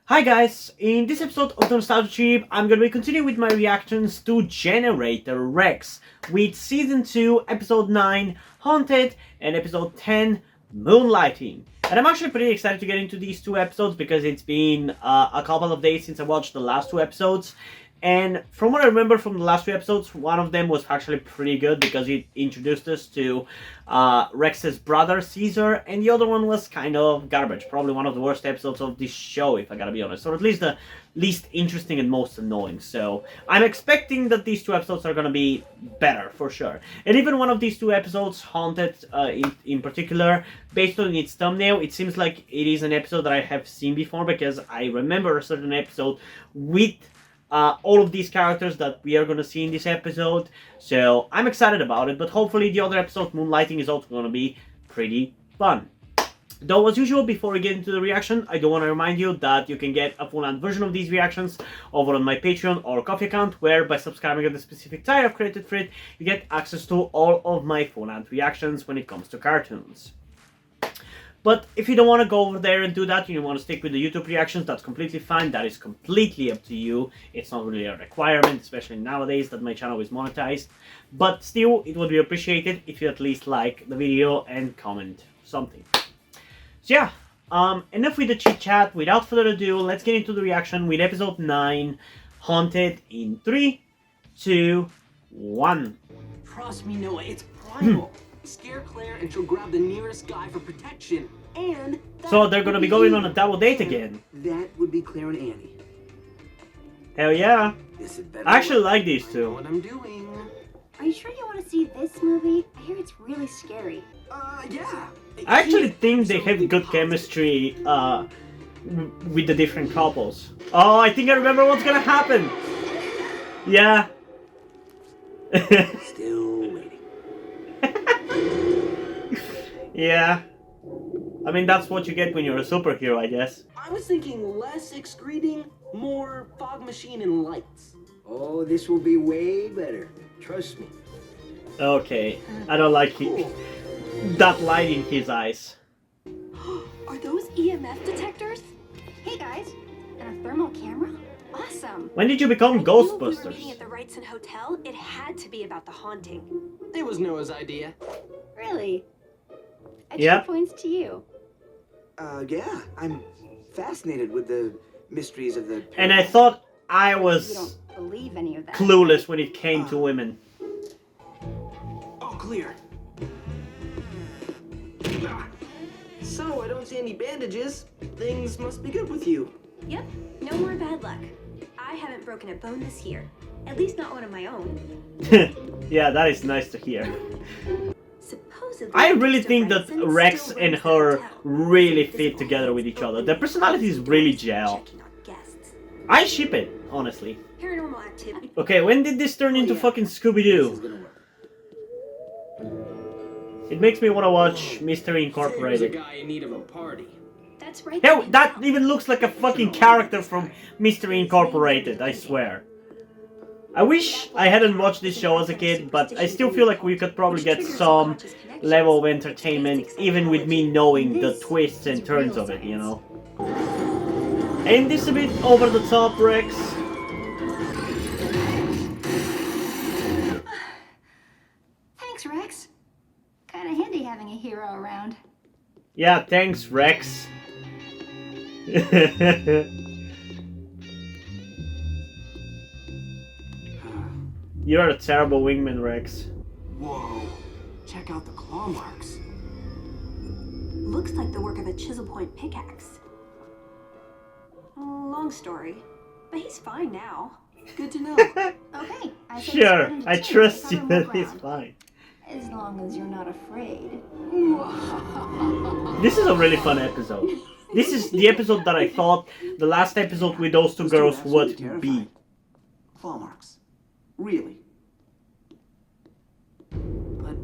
Hi guys, in this episode of the Nostalgia Trip, I'm gonna be continuing with my reactions to Generator Rex with Season 2, Episode 9, Haunted, and Episode 10, Moonlighting. And I'm actually pretty excited to get into these two episodes because it's been a couple of days since I watched the last two episodes. And from what I remember from the last two episodes, one of them was actually pretty good because it introduced us to Rex's brother, Caesar, and the other one was kind of garbage. Probably one of the worst episodes of this show, if I gotta be honest. Or at least the least interesting and most annoying. So I'm expecting that these two episodes are gonna be better, for sure. And even one of these two episodes, Haunted in particular, based on its thumbnail, it seems like it is an episode that I have seen before because I remember a certain episode with all of these characters that we are going to see in this episode. So I'm excited about it, but hopefully the other episode, Moonlighting, is also going to be pretty fun. Though, as usual, before we get into the reaction, I do want to remind you that you can get a full-length version of these reactions over on my Patreon or Coffee account, where by subscribing at the specific tier I've created for it, you get access to all of my full-length reactions when it comes to cartoons. But if you don't want to go over there and do that, you want to stick with the YouTube reactions, that's completely fine. That is completely up to you. It's not really a requirement, especially nowadays that my channel is monetized. But still, it would be appreciated if you at least like the video and comment something. So yeah, enough with the chit chat. Without further ado, let's get into the reaction with episode 9, Haunted, in 3, 2, 1. Trust me, Noah, it's primal. Scare Claire and she'll grab the nearest guy for protection. And so they're gonna be going on a double date again. That would be Claire and Annie. Hell yeah. I actually like these two. I know what I'm doing. Are you sure you want to see this movie? I hear it's really scary. Yeah. I actually think they have good chemistry with the different couples. Oh, I think I remember what's gonna happen. Yeah. Still waiting. Yeah. I mean, that's what you get when you're a superhero, I guess. I was thinking less excreting, more fog machine and lights. Oh, this will be way better. Trust me. Okay. I don't like that light in his eyes. Are those EMF detectors? Hey guys, and a thermal camera? Awesome. When did you become We were meeting Ghostbusters? at the Wrightson Hotel. It had to be about the haunting. It was Noah's idea. Really? Extra Yep. points to you. Yeah, I'm fascinated with the mysteries of the... And I thought I You was don't believe any of that. clueless when it came to women. Oh, clear. So, I don't see any bandages. Things must be good with you. Yep, no more bad luck. I haven't broken a bone this year. At least not one of my own. Yeah, that is nice to hear. Supposedly, I really Mr. think that Wrightson Rex still and runs the her hotel. really This fit is together with each other. Their supposed personalities really gel. checking on guests. I ship it, honestly. Paranormal activity. Okay, when did this turn into fucking Scooby-Doo? It makes me want to watch Mystery Incorporated. guy in need of a party. That's right. Hell, that even looks like a fucking character from Mystery Incorporated, I swear. I wish I hadn't watched this show as a kid, but I still feel like we could probably get some level of entertainment, even with me knowing the twists and turns of it, you know? Ain't this a bit over the top, Rex? Thanks, Rex. Kinda handy having a hero around. Yeah, thanks, Rex. You're a terrible wingman, Rex. Whoa. Check out the claw marks. Looks like the work of a chisel point pickaxe. Long story, but he's fine now. Good to know. Okay, I say Sure, split into I two to trust you cover more that he's ground. fine. As long as you're not afraid. This is a really fun episode. This is the episode that I thought the last episode with those two girls would be. Claw marks. Really? But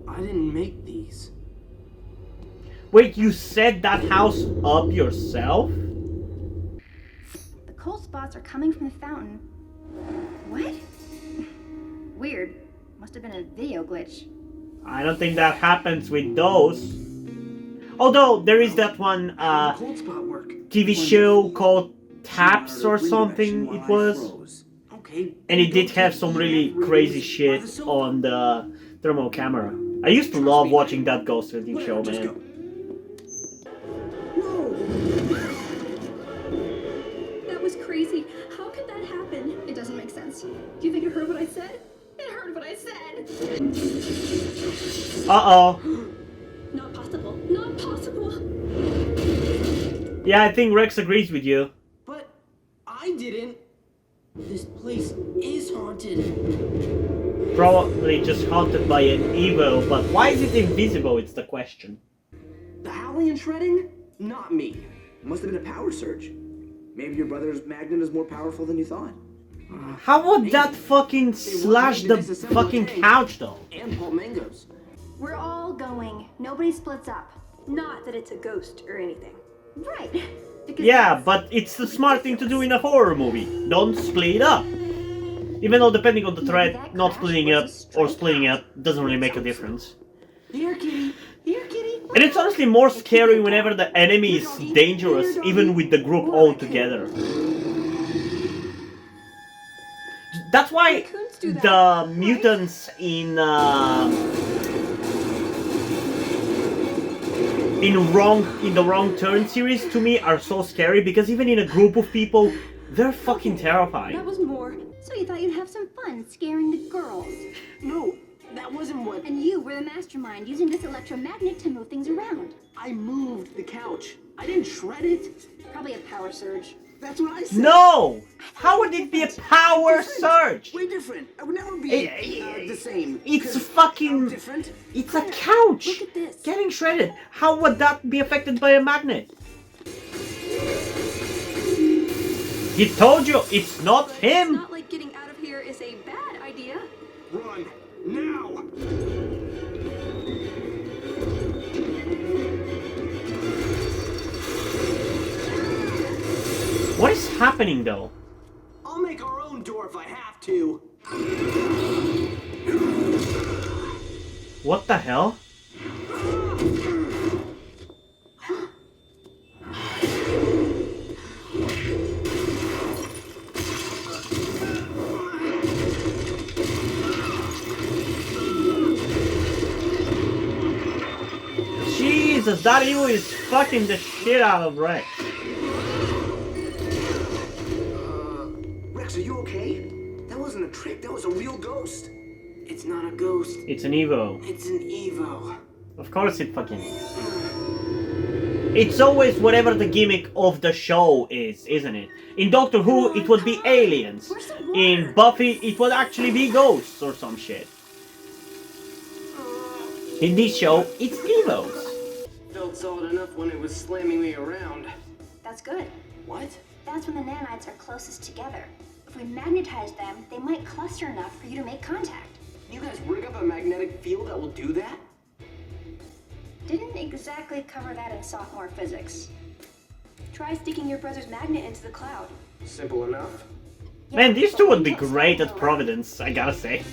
I didn't make these. Wait, you set that house up yourself? The cold spots are coming from the fountain. What? Weird. Must have been a video glitch. I don't think that happens with those. Although, there is that one Cold spot work. TV show called taps or something it was. Okay. And it did have some really crazy shit on the thermal camera. I used to love watching that ghost hunting show, Just man. go. Whoa. That was crazy. How could that happen? It doesn't make sense. Do you think it heard what I said? It heard what I said. Uh-oh. Not possible. Not possible. Yeah, I think Rex agrees with you. But I didn't. This place is haunted. Probably just haunted by an Evo, but why is it invisible? It's the question. The howling and shredding? Not me. Must have been a power surge. Maybe your brother's magnet is more powerful than you thought. How would that fucking slash the fucking couch though? And Paul Mango's. We're all going. Nobody splits up. Not that it's a ghost or anything. Right. Because Yeah, but it's the smart thing to do in a horror movie. Don't split up. Even though depending on the threat, not splitting up or splitting up doesn't really make a difference. Here, kitty. Here, kitty. And it's honestly more scary whenever the enemy is dangerous, even with the group all together. That's why Raccoons do that, the right? mutants in the Wrong Turn series to me are so scary because even in a group of people, they're fucking terrifying. That was more. So you thought you'd have some fun scaring the girls. No, that wasn't what. And you were the mastermind using this electromagnet to move things around. I moved the couch. I didn't shred it. Probably a power surge. That's what I said. No! How would it be a power Different. surge? Way different. I would never be the same. It's 'Cause fucking... how different. It's a couch! Look at this. Getting shredded. How would that be affected by a magnet? He told you it's not It's him! not like getting out of here is a bad idea. Run now. What is happening though? I'll make our own door if I have to. What the hell? Jesus, that Evo is fucking the shit out of Rex. Rex, are you okay? That wasn't a trick. That was a real ghost. It's not a ghost. It's an Evo. It's an Evo. Of course it fucking is. It's always whatever the gimmick of the show is, isn't it? In Doctor Who, it would be aliens. Where's the water? In Buffy, it would actually be ghosts or some shit. In this show, it's Evos. Felt solid enough when it was slamming me around. That's good. What? That's when the nanites are closest together. If we magnetize them, they might cluster enough for you to make contact. You guys rig up a magnetic field that will do that? Didn't exactly cover that in sophomore physics. Try sticking your brother's magnet into the cloud. Simple enough. Man, these two would be Until great something at will Providence, I gotta say.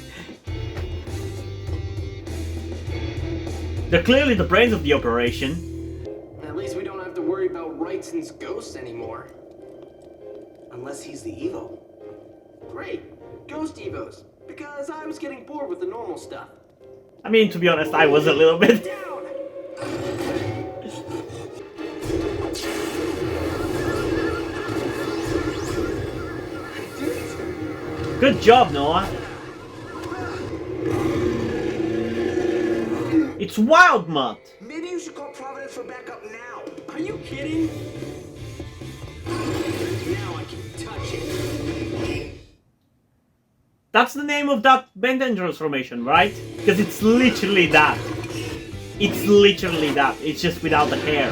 They're clearly the brains of the operation. At least we don't have to worry about Wrightson's ghosts anymore. Unless he's the Evo. Great. Ghost Evos. Because I was getting bored with the normal stuff. I mean, to be honest, I was a little bit. Down! Good job, Noah. It's Wild Mutt. Maybe you should call Providence for backup now. Are you kidding? Now I can touch it. That's the name of that Benten transformation, right? Because it's literally that. It's literally that. It's just without the hair.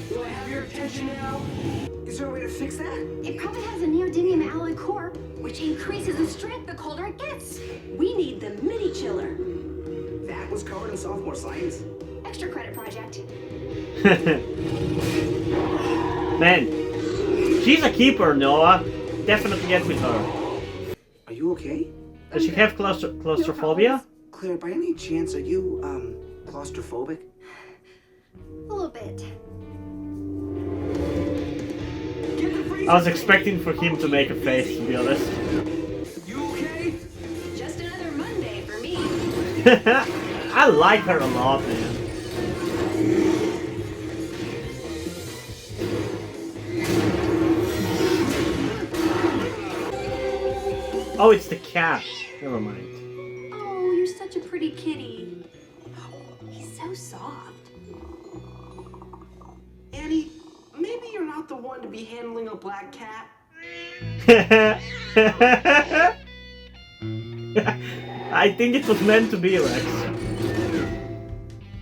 Do I have your attention now? Is there a way to fix that? It probably has a neodymium alloy core, which increases in strength the colder it gets. We need the mini chiller. That was covered in sophomore science. Extra credit project. Man, she's a keeper, Noah. Definitely get with her. Are you okay? Does she have claustrophobia? Claire, by any chance, are you, claustrophobic? A little bit. I was expecting for him to make a face, to be honest. You okay? Just another Monday for me. I like her a lot, man. Oh, it's the cat. Never mind. Oh, you're such a pretty kitty. He's so soft. Annie, maybe you're not the one to be handling a black cat. I think it was meant to be, Rex.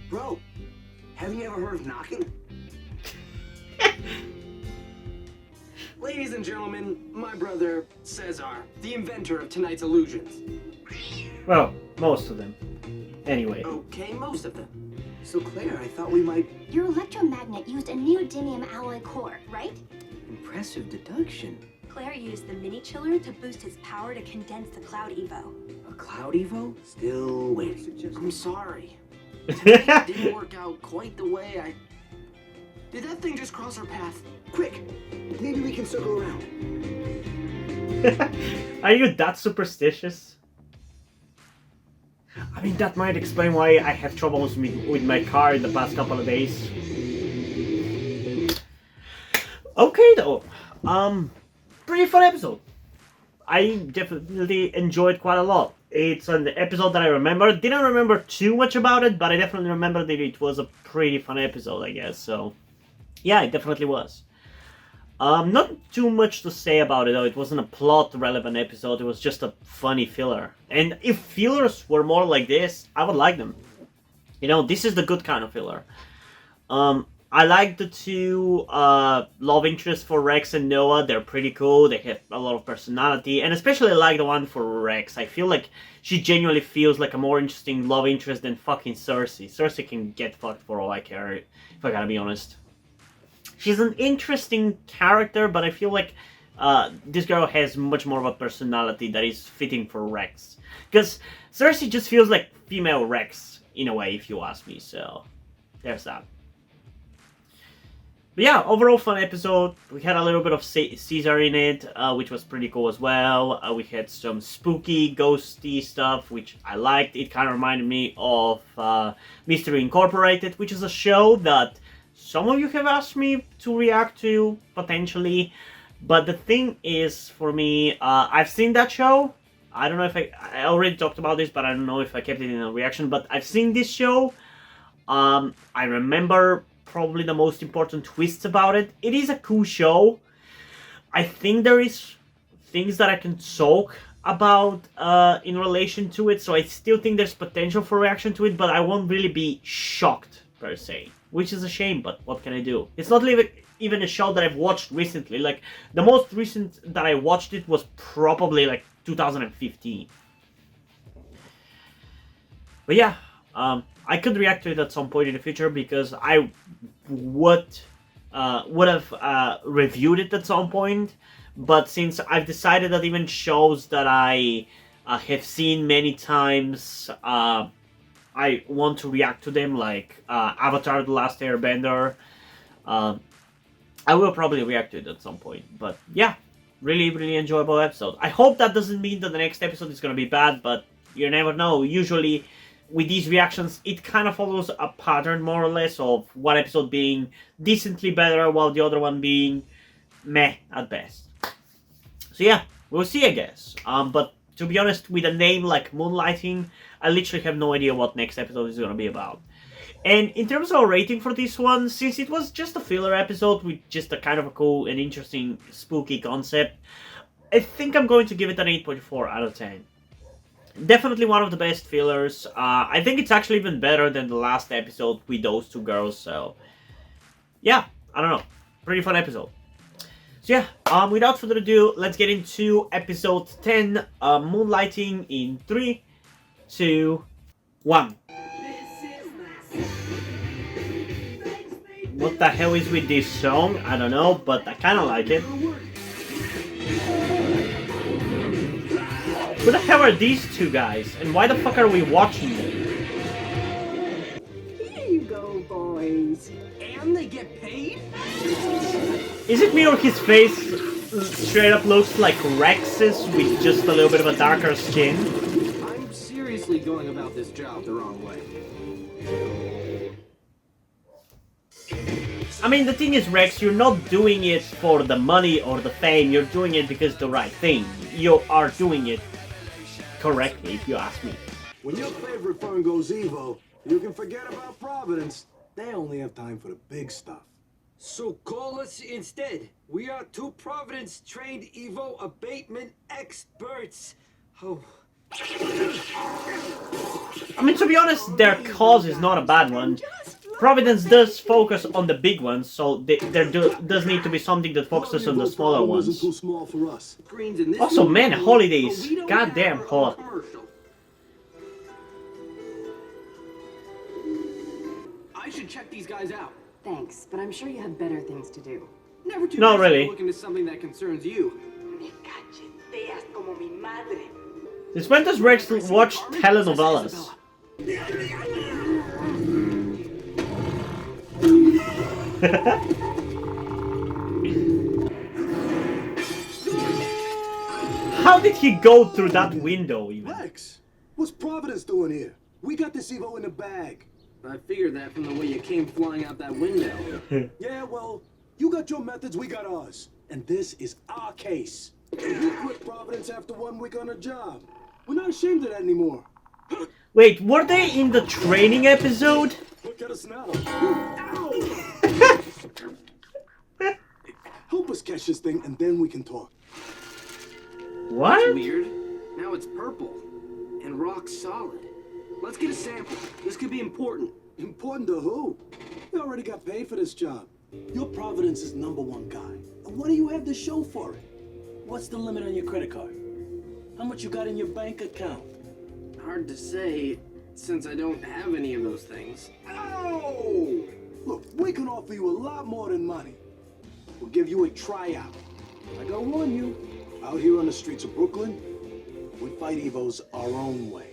Bro, haven't you ever heard of knocking? Ladies and gentlemen, my brother, Cesar, the inventor of tonight's illusions. Well, most of them. Anyway. Okay, most of them. So Claire, I thought we might... Your electromagnet used a neodymium alloy core, right? Impressive deduction. Claire used the mini chiller to boost his power to condense the Cloud Evo. A Cloud Evo? Still waiting. I'm sorry. Tonight didn't work out quite the way I... Did that thing just cross our path? Quick, maybe we can circle around. Are you that superstitious? I mean, that might explain why I have troubles with my car in the past couple of days. Okay, though. Pretty fun episode. I definitely enjoyed quite a lot. It's an episode that I remember. Didn't remember too much about it, but I definitely remember that it was a pretty fun episode, I guess. So, yeah, it definitely was. Not too much to say about it, though. It wasn't a plot-relevant episode. It was just a funny filler. And if fillers were more like this, I would like them. You know, this is the good kind of filler. I like the two love interests for Rex and Noah. They're pretty cool. They have a lot of personality. And especially I like the one for Rex. I feel like she genuinely feels like a more interesting love interest than fucking Cersei. Cersei can get fucked for all I care, if I gotta be honest. She's an interesting character, but I feel like this girl has much more of a personality that is fitting for Rex. Because Cersei just feels like female Rex, in a way, if you ask me. So, there's that. But yeah, overall fun episode. We had a little bit of Caesar in it, which was pretty cool as well. We had some spooky, ghosty stuff, which I liked. It kind of reminded me of Mystery Incorporated, which is a show that some of you have asked me to react to, potentially. But the thing is, for me, I've seen that show. I don't know if I already talked about this, but I don't know if I kept it in a reaction. But I've seen this show. I remember probably the most important twists about it. It is a cool show. I think there is things that I can talk about in relation to it, so I still think there's potential for reaction to it, but I won't really be shocked per se, which is a shame, but what can I do? It's not even a show that I've watched recently. Like, the most recent that I watched it was probably like 2015. But yeah, I could react to it at some point in the future because I would have reviewed it at some point. But since I've decided that even shows that I have seen many times, I want to react to them, like Avatar: The Last Airbender, I will probably react to it at some point. But yeah, really, really enjoyable episode. I hope that doesn't mean that the next episode is going to be bad, but you never know. Usually, with these reactions, it kind of follows a pattern, more or less, of one episode being decently better while the other one being meh at best. So yeah, we'll see, I guess. But to be honest, with a name like Moonlighting, I literally have no idea what next episode is going to be about. And in terms of a rating for this one, since it was just a filler episode with just a kind of a cool and interesting spooky concept, I think I'm going to give it an 8.4 out of 10. Definitely one of the best fillers. I think it's actually even better than the last episode with those two girls, so yeah, I don't know. Pretty fun episode. So yeah, without further ado, let's get into episode 10, Moonlighting, in 3, 2, 1. What the hell is with this song? I don't know, but I kind of like it. Who the hell are these two guys? And why the fuck are we watching them? Here you go, boys. And they get paid? Is it me or his face straight up looks like Rex's with just a little bit of a darker skin? I'm seriously going about this job the wrong way. I mean, the thing is, Rex, you're not doing it for the money or the fame, you're doing it because the right thing. You are doing it correctly, if you ask me. When your favorite firm goes Evo, you can forget about Providence. They only have time for the big stuff. So call us instead. We are two Providence-trained Evo abatement experts. Oh. I mean, to be honest, their cause is not a bad one. Providence does focus on the big ones, so there does need to be something that focuses on the smaller ones. Too small for us. Also, man, holidays. Goddamn hot. I should check these guys out. Thanks, but I'm sure you have better things to do. Never too Not busy to really. look into something that concerns you. Since when does Rex watch telenovelas? How did he go through that window even? Rex, what's Providence doing here? We got this Evo in the bag. I figured that from the way you came flying out that window. Yeah, well, you got your methods, we got ours. And this is our case. We quit Providence after 1 week on a job. We're not ashamed of that anymore. Wait, were they in the training episode? Look at us now. Ow! Help us catch this thing and then we can talk. What? Weird. Now it's purple. And rock solid. Let's get a sample. This could be important. Important to who? We already got paid for this job. You're Providence's #1 guy. And what do you have to show for it? What's the limit on your credit card? How much you got in your bank account? Hard to say, since I don't have any of those things. Ow! Look, we can offer you a lot more than money. We'll give you a tryout. I gotta warn you, out here on the streets of Brooklyn, we fight Evos our own way.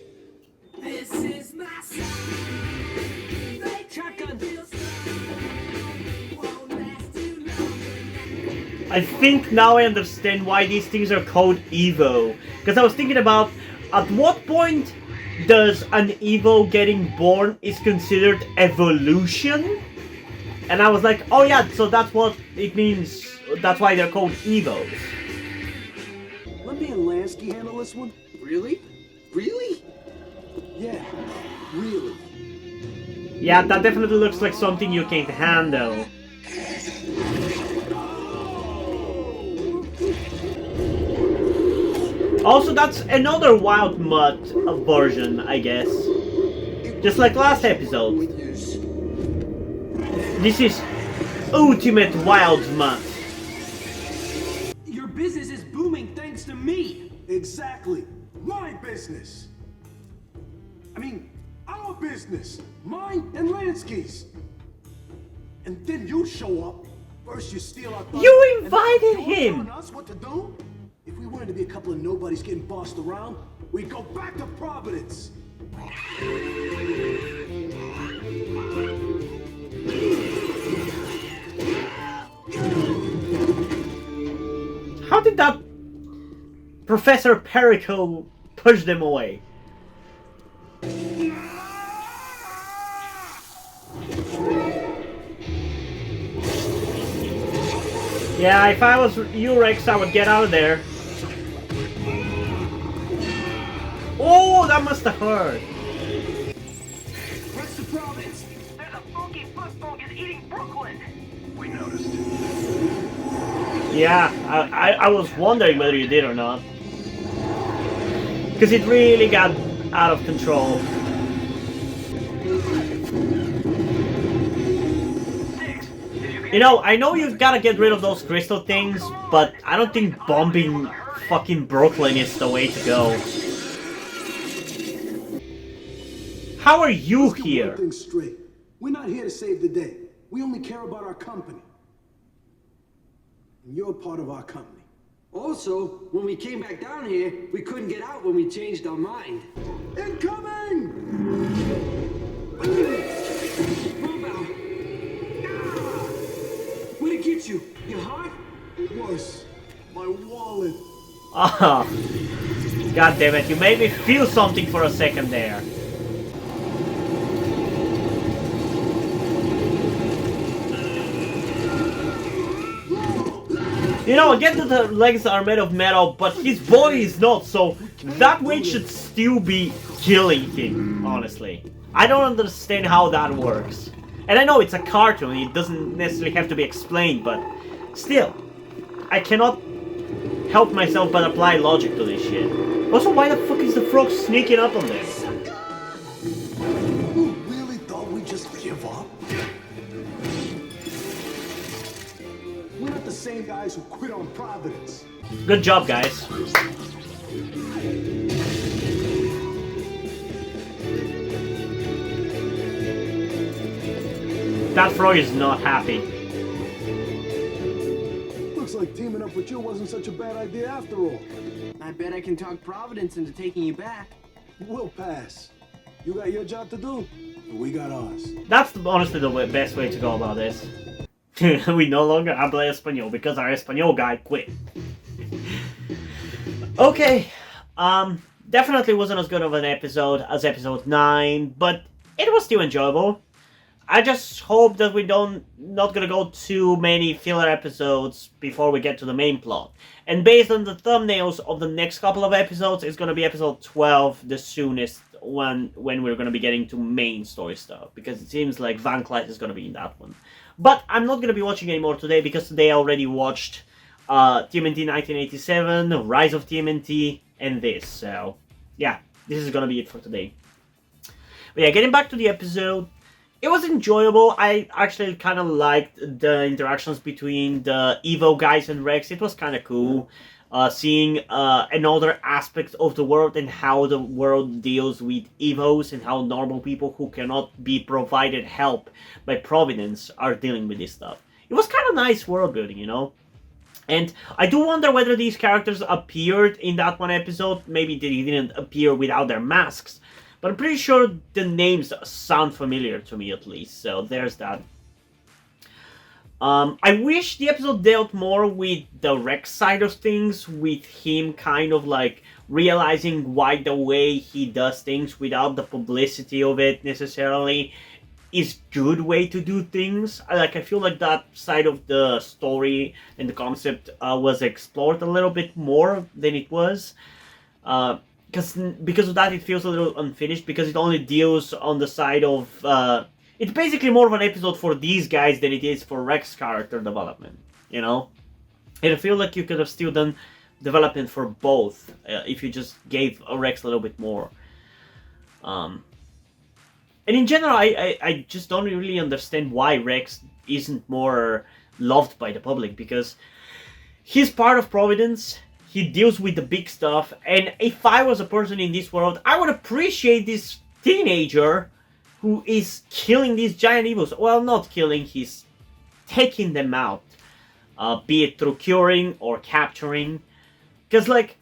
This is my shotgun. I think now I understand why these things are called Evo. Because I was thinking about, at what point does an Evo getting born is considered evolution? And I was like, oh yeah, so that's what it means, that's why they're called Evos. Let me and Lansky handle this one. Really? Really? Yeah, really. Yeah, that definitely looks like something you can handle. Also, that's another Wild Mutt version, I guess. Just like last episode. This is Ultimate Wild Mutt. Your business is booming thanks to me. Exactly. My business. I mean, our business. Mine and Lansky's. And then you show up. First you steal our thunder, You and invited then you're him! telling us what to do? If we wanted to be a couple of nobodies getting bossed around, we'd go back to Providence. How did that Professor Perico push them away? Yeah, if I was you, Rex, I would get out of there. Oh, that must have hurt. What's the Providence? There's a funky foot fungus eating Brooklyn. We noticed. Yeah, I was wondering whether you did or not. Because it really got out of control. You know, I know you've got to get rid of those crystal things, but I don't think bombing fucking Brooklyn is the way to go. How are you Let's get here? one thing straight. We're not here to save the day. We only care about our company. And you're a part of our company. Also, when we came back down here, we couldn't get out when we changed our mind. Incoming! Move out. Ah, God damn it, you made me feel something for a second there. You know, I get that the legs are made of metal, but his body is not, so that weight should still be killing him, honestly. I don't understand how that works. And I know it's a cartoon, it doesn't necessarily have to be explained, but still, I cannot help myself but apply logic to this shit. Also, why the fuck is the frog sneaking up on them? You really thought we'd just give up? We're not the same guys who quit on Providence. Good job, guys. That frog is not happy. Looks like teaming up with you wasn't such a bad idea after all. I bet I can talk Providence into taking you back. We'll pass. You got your job to do, and we got ours. That's honestly the best way to go about this. We no longer habla español because our español guy quit. Okay, definitely wasn't as good of an episode as episode 9, but it was still enjoyable. I just hope that we not gonna go too many filler episodes before we get to the main plot. And based on the thumbnails of the next couple of episodes, it's gonna be episode 12, the soonest when we're gonna be getting to main story stuff, because it seems like Van Clyde is gonna be in that one. But I'm not gonna be watching anymore today because today I already watched TMNT 1987, Rise of TMNT, and this. So yeah, this is gonna be it for today. But yeah, getting back to the episode. It was enjoyable. I actually kind of liked the interactions between the Evo guys and Rex. It was kind of cool seeing another aspect of the world and how the world deals with Evos and how normal people who cannot be provided help by Providence are dealing with this stuff. It was kind of nice world building, you know? And I do wonder whether these characters appeared in that one episode. Maybe they didn't appear without their masks. But I'm pretty sure the names sound familiar to me at least, so there's that. I wish the episode dealt more with the Rex side of things, with him kind of like realizing why the way he does things without the publicity of it necessarily is good way to do things. I feel like that side of the story and the concept was explored a little bit more than it was. Because of that, it feels a little unfinished, because it only deals on the side of... it's basically more of an episode for these guys than it is for Rex character development, you know? And I feel like you could have still done development for both, if you just gave Rex a little bit more. And in general, I just don't really understand why Rex isn't more loved by the public, because he's part of Providence. He deals with the big stuff, and if I was a person in this world, I would appreciate this teenager who is killing these giant evils. Well, not killing, he's taking them out. Be it through curing or capturing. Because, like,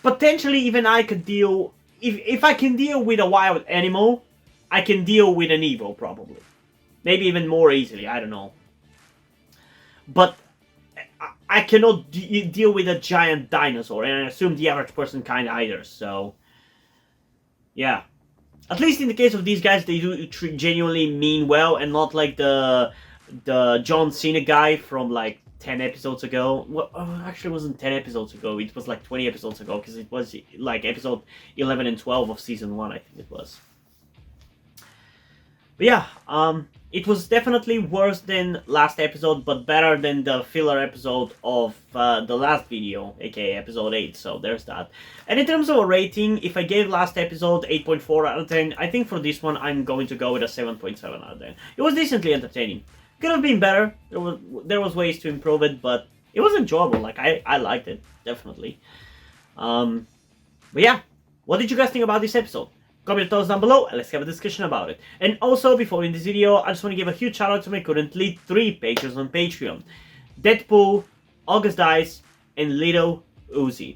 potentially even I could deal... If I can deal with a wild animal, I can deal with an evil, probably. Maybe even more easily, I don't know. But I cannot deal with a giant dinosaur, and I assume the average person can't either, so... Yeah. At least in the case of these guys, they do genuinely mean well, and not like the John Cena guy from like 10 episodes ago. Well, actually it wasn't 10 episodes ago, it was like 20 episodes ago, because it was like episode 11 and 12 of season 1, I think it was. But yeah, it was definitely worse than last episode, but better than the filler episode of the last video, aka episode 8, so there's that. And in terms of a rating, if I gave last episode 8.4 out of 10, I think for this one I'm going to go with a 7.7 out of 10. It was decently entertaining. Could have been better, there was ways to improve it, but it was enjoyable, like I liked it, definitely. But yeah, what did you guys think about this episode? Comment your thoughts down below and let's have a discussion about it. And also, before we end this video, I just want to give a huge shout out to my currently 3 patrons on Patreon. Deadpool, August Dice, and Little Uzi.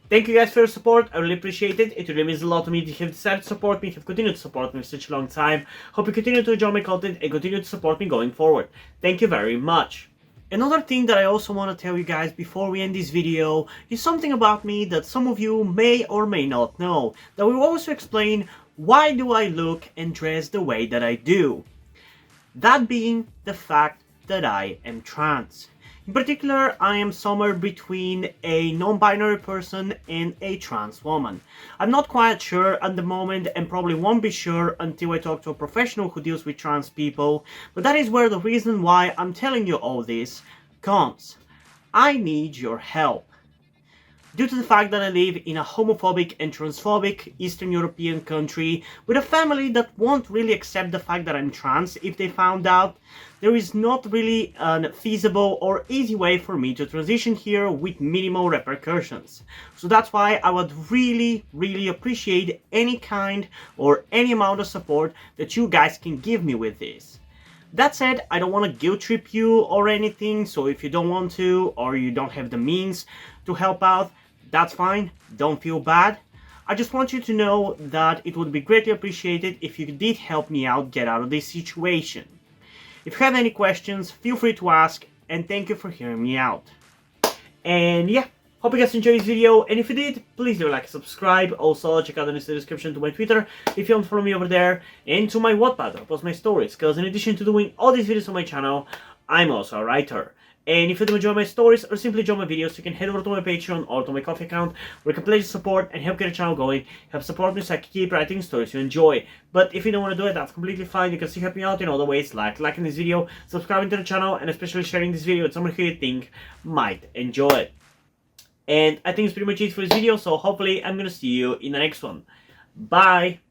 Thank you guys for your support, I really appreciate it. It really means a lot to me if you have decided to support me, if you've continued to support me for such a long time. Hope you continue to enjoy my content and continue to support me going forward. Thank you very much. Another thing that I also want to tell you guys before we end this video is something about me that some of you may or may not know, that will also explain why do I look and dress the way that I do. That being the fact that I am trans. In particular, I am somewhere between a non-binary person and a trans woman. I'm not quite sure at the moment and probably won't be sure until I talk to a professional who deals with trans people, but that is where the reason why I'm telling you all this comes. I need your help. Due to the fact that I live in a homophobic and transphobic Eastern European country with a family that won't really accept the fact that I'm trans if they found out, there is not really a feasible or easy way for me to transition here with minimal repercussions. So that's why I would really appreciate any kind or any amount of support that you guys can give me with this. That said, I don't want to guilt trip you or anything, so if you don't want to or you don't have the means to help out, that's fine, don't feel bad. I just want you to know that it would be greatly appreciated if you did help me out get out of this situation. If you have any questions, feel free to ask, and thank you for hearing me out. And yeah, hope you guys enjoyed this video, and if you did, please do like and subscribe. Also, check out the description to my Twitter if you want to follow me over there, and to my Wattpad, I post my stories, because in addition to doing all these videos on my channel, I'm also a writer. And if you do enjoy my stories or simply enjoy my videos, you can head over to my Patreon or to my Coffee account where you can pledge support and help get the channel going, help support me so I can keep writing stories you enjoy. But if you don't want to do it, that's completely fine. You can still help me out in other ways, like liking this video, subscribing to the channel, and especially sharing this video with someone who you think might enjoy it. And I think it's pretty much it for this video, so hopefully I'm gonna see you in the next one. Bye!